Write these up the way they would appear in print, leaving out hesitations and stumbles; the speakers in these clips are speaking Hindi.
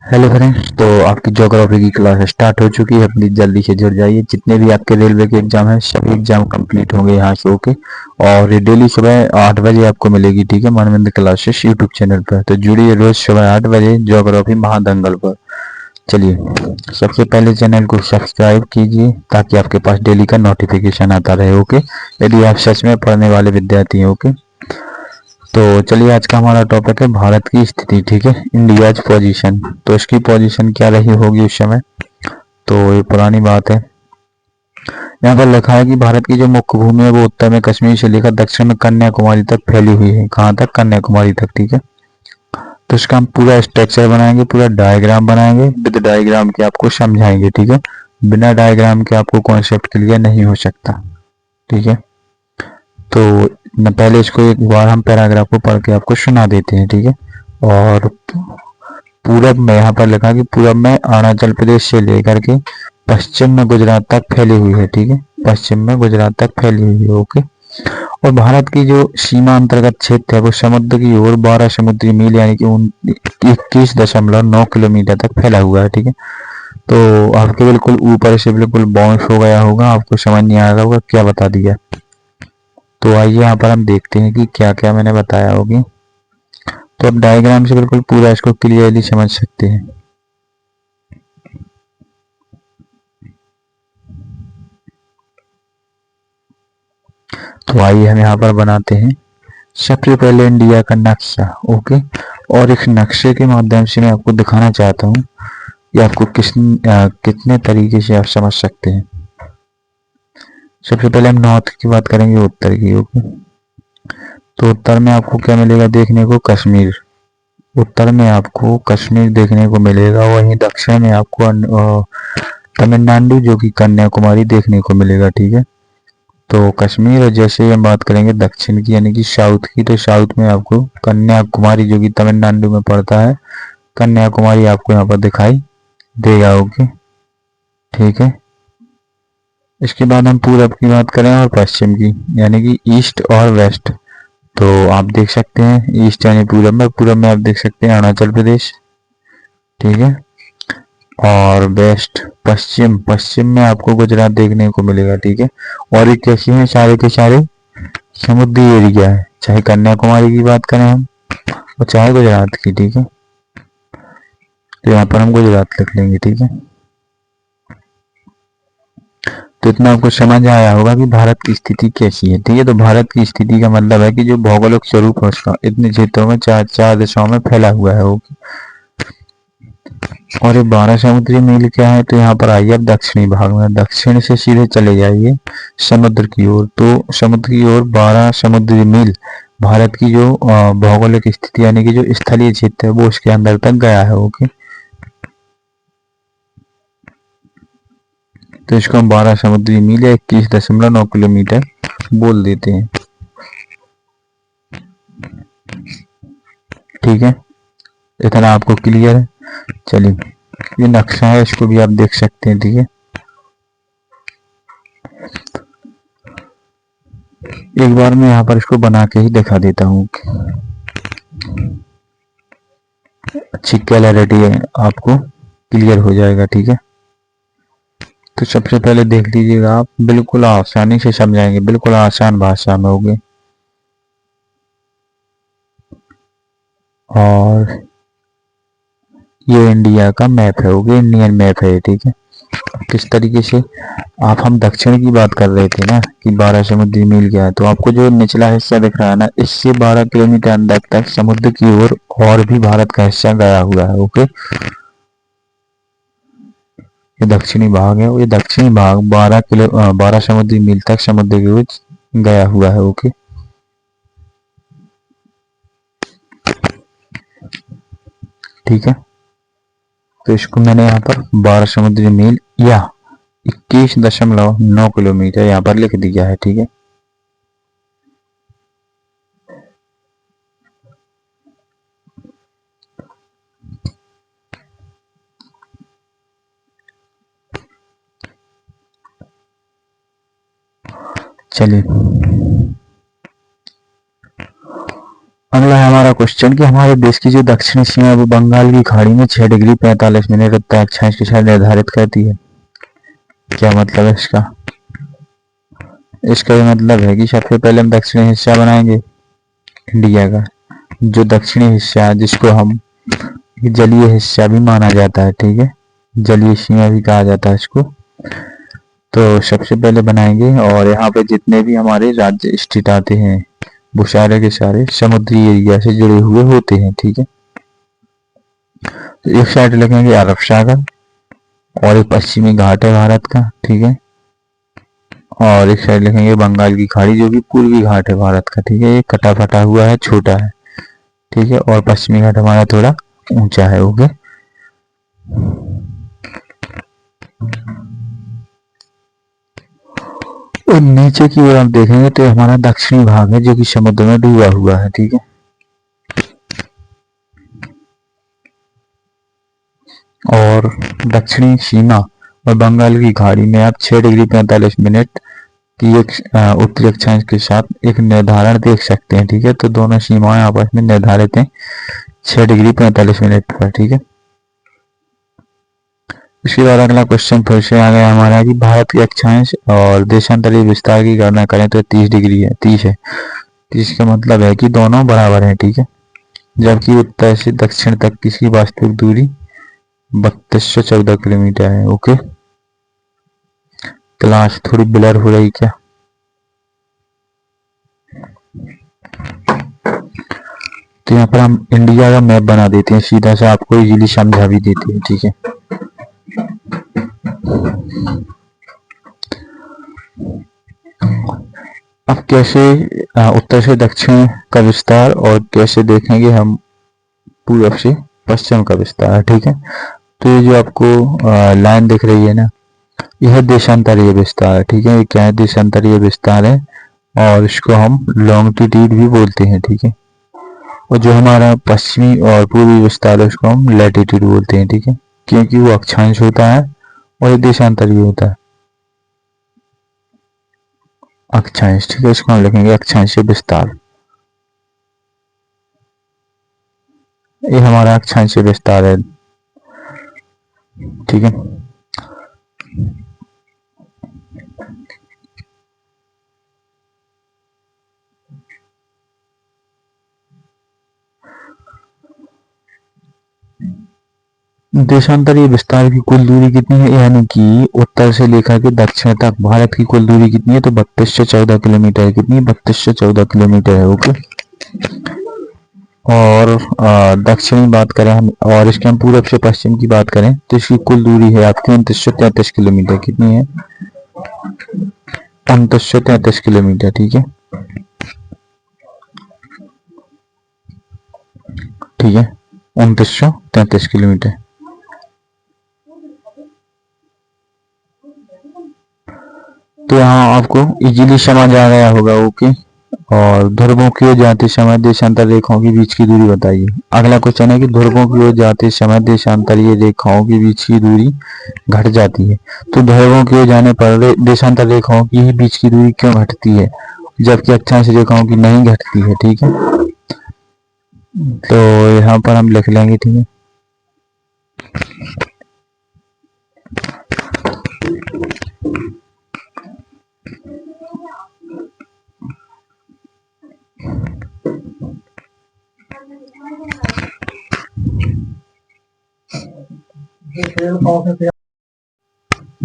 हेलो फ्रेंड्स, तो आपकी ज्योग्राफी की क्लास स्टार्ट हो चुकी है। अपनी जल्दी से जुड़ जाइए। जितने भी आपके रेलवे के एग्जाम हैं सभी एग्जाम कंप्लीट होंगे यहाँ से होके। और ये डेली सुबह 8 बजे आपको मिलेगी, ठीक है, मनविंद क्लासेस यूट्यूब चैनल पर। तो जुड़िए रोज सुबह 8 बजे ज्योग्राफी महादंगल पर। चलिए, सबसे पहले चैनल को सब्सक्राइब कीजिए ताकि आपके पास डेली का नोटिफिकेशन आता रहे। ओके, यदि आप सच में पढ़ने वाले विद्यार्थी हैं। ओके, तो चलिए, आज का हमारा टॉपिक है भारत की स्थिति, ठीक है, इंडियाज पोजीशन। तो इसकी पोजीशन क्या रही होगी उस समय, तो ये पुरानी बात है। यहाँ पर लिखा है कि भारत की जो मुख्य भूमि है वो उत्तर में कश्मीर से लेकर दक्षिण में कन्याकुमारी तक फैली हुई है। कहाँ तक? कन्याकुमारी तक, ठीक है। तो इसका हम पूरा स्ट्रक्चर बनाएंगे, पूरा डायग्राम बनाएंगे, विद डायग्राम के आपको समझाएंगे, ठीक है। बिना डायग्राम के आपको कॉन्सेप्ट क्लियर नहीं हो सकता, ठीक है। तो न पहले इसको एक बार हम पैराग्राफ को पढ़ के आपको सुना देते हैं, ठीक है। और पूरब में यहाँ पर लिखा कि पूरब में अरुणाचल प्रदेश से लेकर के पश्चिम में गुजरात तक फैली हुई है, ठीक है। पश्चिम में गुजरात तक फैली हुई है। ओके, और भारत की जो सीमा अंतर्गत क्षेत्र है वो समुद्र की ओर 12 समुद्री मील यानी कि 21.9 किलोमीटर तक फैला हुआ है, ठीक है। तो आपके बिल्कुल ऊपर से बिल्कुल बाउंस हो गया होगा, आपको समझ नहीं आया होगा क्या बता दिया। तो आइए यहाँ पर हम देखते हैं कि क्या क्या मैंने बताया होगी। तो अब डायग्राम से बिल्कुल पूरा इसको क्लियरली समझ सकते हैं। तो आइए हम यहाँ पर बनाते हैं सबसे पहले इंडिया का नक्शा। ओके, और इस नक्शे के माध्यम से मैं आपको दिखाना चाहता हूँ कि आपको कितने तरीके से आप समझ सकते हैं। सबसे पहले हम नॉर्थ की बात करेंगे, उत्तर की। ओके, तो उत्तर में आपको क्या मिलेगा देखने को? कश्मीर। उत्तर में आपको कश्मीर देखने को मिलेगा। वहीं दक्षिण में आपको तमिलनाडु जो कि कन्याकुमारी देखने को मिलेगा, ठीक है। तो कश्मीर, और जैसे ही हम बात करेंगे दक्षिण की यानी कि साउथ की, तो साउथ में आपको कन्याकुमारी जो कि तमिलनाडु में पड़ता है, कन्याकुमारी आपको यहाँ पर दिखाई देगा। ओके, ठीक है। इसके बाद हम पूरब की बात करें और पश्चिम की यानी कि ईस्ट और वेस्ट। तो आप देख सकते हैं ईस्ट यानी पूरब में, पूरब में आप देख सकते हैं अरुणाचल प्रदेश, ठीक है। और वेस्ट पश्चिम, पश्चिम में आपको गुजरात देखने को मिलेगा, ठीक है। और ये कैसे हैं? सारे के सारे समुद्री एरिया है, चाहे कन्याकुमारी की बात करें हम और चाहे गुजरात की, ठीक है। तो यहाँ पर हम गुजरात लिख लेंगे, ठीक है। तो इतना आपको समझ आया होगा कि भारत की स्थिति कैसी है, ठीक है। तो भारत की स्थिति का मतलब है कि जो भौगोलिक स्वरूप है उसका इतने क्षेत्रों में चार चार दिशाओं में फैला हुआ है। ओके, और ये 12 समुद्री मील क्या है? तो यहाँ पर आइए अब दक्षिणी भाग में, दक्षिण से सीधे चले जाइए समुद्र की ओर। तो समुद्र की ओर 12 समुद्री मील भारत की जो भौगोलिक स्थिति यानी कि जो स्थलीय क्षेत्र है वो उसके अंदर तक गया है। ओके, तो इसको हम 12 समुद्री मील या 21.9 किलोमीटर बोल देते हैं, ठीक है। इतना आपको क्लियर है? चलिए, ये नक्शा है, इसको भी आप देख सकते हैं, ठीक है। एक बार मैं यहाँ पर इसको बना के ही दिखा देता हूँ, अच्छी क्लैरिटी है, आपको क्लियर हो जाएगा, ठीक है। तो सबसे पहले देख लीजिएगा आप, बिल्कुल आसानी से समझाएंगे, बिल्कुल आसान भाषा में होगी। और ये इंडिया का मैप है, ओके, इंडियन मैप है, ठीक है। किस तरीके से आप, हम दक्षिण की बात कर रहे थे ना कि 12 समुद्री मील क्या है, तो आपको जो निचला हिस्सा दिख रहा है ना, इससे 12 किलोमीटर अंदर तक समुद्र की ओर और भी भारत का हिस्सा गया हुआ है। ओके, ये दक्षिणी भाग है, और ये दक्षिणी भाग 12 समुद्री मील तक समुद्र की ओर गया हुआ है। ओके, ठीक है। तो इसको मैंने यहाँ पर 12 समुद्री मील या 21.9 किलोमीटर यहाँ पर लिख दिया है, ठीक है। चलिए, अगला है हमारा हमारा क्वेश्चन कि हमारे देश की जो दक्षिणी सीमा है वो बंगाल की खाड़ी में 6 डिग्री 45 मिनट उत्तर अक्षांश के साथ निर्धारित करती है। क्या मतलब है इसका? इसका ये मतलब है कि सबसे पहले हम दक्षिणी हिस्सा बनाएंगे इंडिया का, जो दक्षिणी हिस्सा है जिसको हम जलीय हिस्सा भी माना जाता है, ठीक है, जलीय सीमा भी कहा जाता है इसको। तो सबसे पहले बनाएंगे और यहाँ पे जितने भी हमारे राज्य स्टेट आते हैं वो सारे के सारे समुद्री एरिया से जुड़े हुए होते हैं, ठीक है। तो एक साइड लिखेंगे अरब सागर और एक पश्चिमी घाट है भारत का, ठीक है, और एक साइड लिखेंगे बंगाल की खाड़ी जो कि पूर्वी घाट है भारत का, ठीक है, ये कटा फटा हुआ है, छोटा है, ठीक है, और पश्चिमी घाट हमारा थोड़ा ऊंचा है, ओके। और नीचे की ओर आप देखेंगे तो हमारा दक्षिणी भाग है जो कि समुद्र में डूबा हुआ है, ठीक है। और दक्षिणी सीमा और बंगाल की खाड़ी में आप 6 डिग्री 45 मिनट की एक उत्तरी अक्षांश के साथ एक निर्धारण देख सकते हैं, ठीक है। तो दोनों सीमाएं आपस में निर्धारित हैं 6 डिग्री 45 मिनट पर, ठीक है। इसके बाद अगला क्वेश्चन फिर से आ गया हमारा कि भारत के अक्षांश और देशांतरीय विस्तार की गणना करें तो 30 डिग्री है, 30 है। 30 का मतलब है कि दोनों बराबर हैं, ठीक है, जबकि उत्तर से दक्षिण तक की वास्तविक दूरी 3214 किलोमीटर है, ओके। क्लास थोड़ी ब्लर हो रही क्या? तो यहाँ पर हम इंडिया का मैप बना देते हैं, सीधा सा आपको इजीली समझा भी देते हैं, ठीक है। अब कैसे उत्तर से दक्षिण का विस्तार और कैसे देखेंगे हम पूर्व से पश्चिम का विस्तार, ठीक है। तो ये जो आपको लाइन दिख रही है ना, यह देशांतरीय विस्तार है, ठीक है। ये क्या है? देशांतरीय विस्तार है और इसको हम लॉन्गिट्यूड भी बोलते हैं, ठीक है। और जो हमारा पश्चिमी और पूर्वी विस्तार है उसको हम लैटिट्यूड बोलते हैं, ठीक है, क्योंकि वो अक्षांश होता है और ये देशांतरीय होता है, अक्षांश, ठीक है। इसको हम लिखेंगे अक्षांशीय विस्तार। ये हमारा अक्षांशीय विस्तार है, ठीक है। देशांतरीय विस्तार की कुल दूरी कितनी है? यानी कि उत्तर से लेकर के दक्षिण तक भारत की कुल दूरी कितनी है? तो 3214 किलोमीटर। कितनी? 3214 किलोमीटर है, ओके। और दक्षिणी बात करें हम और इसके हम पूरब से पश्चिम की बात करें तो इसकी कुल दूरी है आपकी 2933 किलोमीटर। कितनी है? 2933 किलोमीटर, ठीक है, ठीक है, 2933 किलोमीटर। तो यहाँ आपको इजीली समझ आ गया होगा, ओके। और ध्रुवों की ओर जाते समय देशांतर रेखाओं के बीच की दूरी बताइए। अगला क्वेश्चन है कि ध्रुवों की ओर जाते समय देशांतरीय रेखाओं के बीच की दूरी घट जाती है। तो ध्रुवों की ओर जाने पर देशांतर रेखाओं की ही बीच की दूरी क्यों घटती है जबकि अक्षांश रेखाओं की नहीं घटती है, ठीक है। तो यहाँ पर हम लिख लेंगे, ठीक है।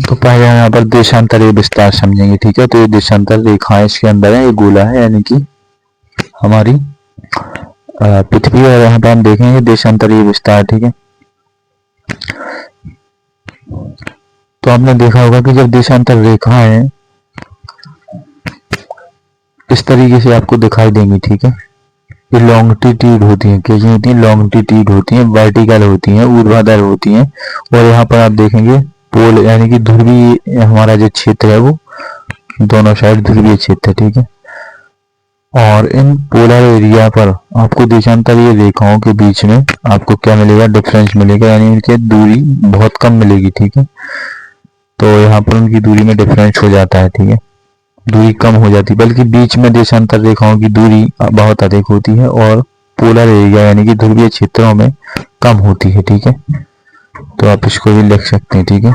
तो पहले यहाँ पर देशांतरीय विस्तार समझेंगे, ठीक है। तो ये देशांतर रेखा इसके अंदर है, ये गोला है, यानी कि हमारी पृथ्वी है। यहाँ पर हम देखेंगे देशांतरीय विस्तार, ठीक है। तो आपने देखा होगा कि जब देशांतर रेखा है इस तरीके से आपको दिखाई देंगी, ठीक है। ये लॉन्गिट्यूड होती है, कैसी होती है? लॉन्गिट्यूड होती है, वर्टिकल होती है, ऊर्ध्वाधर होती है। और यहाँ पर आप देखेंगे पोल यानी कि ध्रुवीय हमारा जो क्षेत्र है वो दोनों साइड ध्रुवीय क्षेत्र, ठीक है। और इन पोलर एरिया पर आपको देशांतरीय रेखाओं के बीच में आपको क्या मिलेगा? डिफरेंस मिलेगा, यानी उनकी दूरी बहुत कम मिलेगी, ठीक है। तो यहाँ पर उनकी दूरी में डिफरेंस हो जाता है, ठीक है, दूरी कम हो जाती है, बल्कि बीच में देशांतर रेखाओं की दूरी बहुत अधिक होती है और पोलर एरिया यानी कि ध्रुवीय क्षेत्रों में कम होती है, ठीक है। तो आप इसको भी लिख सकते हैं, ठीक है।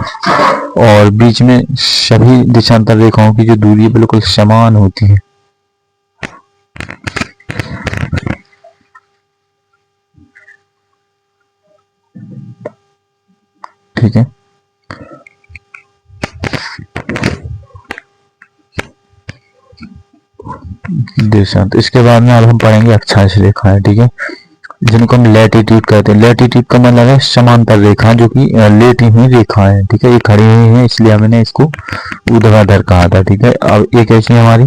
और बीच में सभी देशांतर रेखाओं की जो दूरी है बिल्कुल समान होती है। ठीक है। देशांतर, इसके बाद में अब हम पढ़ेंगे अक्षांश रेखाएं, ठीक है, जिनको हम लैटिट्यूड कहते हैं। लैटिट्यूड का मतलब है समांतर रेखा, जो कि लेटी हुई रेखा है, ठीक है। ये खड़ी हुई है इसलिए हमने इसको ऊर्ध्वाधर कहा था, ठीक है। अब एक ऐसी हमारी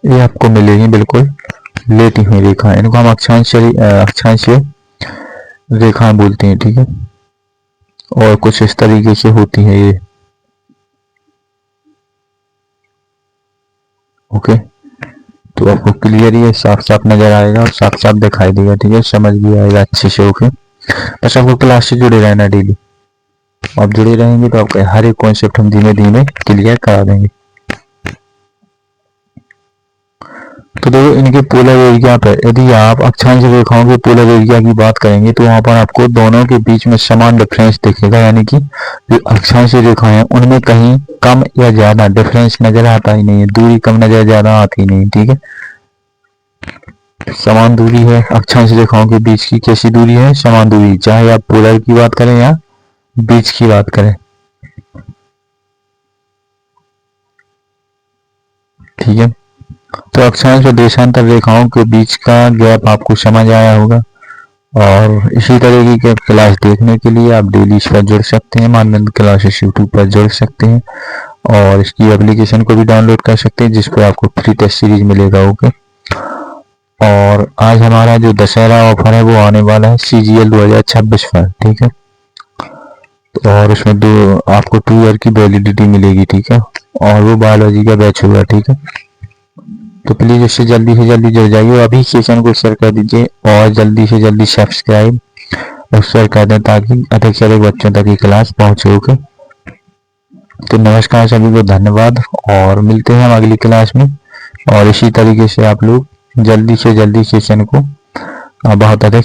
ये आपको मिलेगी बिल्कुल लेटी हुई रेखा, इनको हम अक्षांशीय रेखाएं बोलते हैं, ठीक है। और कुछ इस तरीके से होती है ये, ओके। तो आपको क्लियर ये साफ साफ नजर आएगा और साफ साफ दिखाई देगा, ठीक है, समझ भी आएगा अच्छे से, ओके। बस आपको क्लास से जुड़े रहना डेली, आप जुड़े रहेंगे तो आपका हर एक कॉन्सेप्ट हम धीमे धीमे क्लियर करा देंगे। तो देखो इनके पोलर एरिया पर, यदि आप अक्षांश रेखाओं के पोलर एरिया की बात करेंगे तो वहां पर आपको दोनों के बीच में समान डिफरेंस दिखेगा, यानी कि जो अक्षांश रेखाएं हैं उनमें कहीं कम या ज्यादा डिफरेंस नजर आता ही नहीं है, दूरी कम नजर ज्यादा आती नहीं, ठीक है। समान दूरी है अक्षांश रेखाओं के बीच की, कैसी दूरी है, समान दूरी, चाहे आप पोलर की बात करें या बीच की बात करें, ठीक है। तो अक्षांश और देशांतर रेखाओं के बीच का गैप आपको समझ आया होगा। और इसी तरीके के क्लास देखने के लिए आप डेली इस पर जुड़ सकते हैं, मानदंड क्लासेस यूट्यूब पर जुड़ सकते हैं और इसकी एप्लीकेशन को भी डाउनलोड कर सकते हैं, जिस पर आपको फ्री टेस्ट सीरीज मिलेगा, ओके। और आज हमारा जो दशहरा ऑफर है वो आने वाला है CGL 2026 पर, ठीक है। और उसमें आपको 2 ईयर की वैलिडिटी मिलेगी, ठीक है। और वो बायोलॉजी का बैच होगा, ठीक है। तो प्लीज इससे जल्दी से जल्दी जुड़ जाइए, अभी सेशन को शेयर कर दीजिए और जल्दी से जल्दी सब्सक्राइब और शेयर कर दें ताकि अधिक से अधिक बच्चों तक ये क्लास पहुंचे, ओके। तो नमस्कार सभी को, धन्यवाद और मिलते हैं हम अगली क्लास में। और इसी तरीके से आप लोग जल्दी से जल्दी सेशन को बहुत अधिक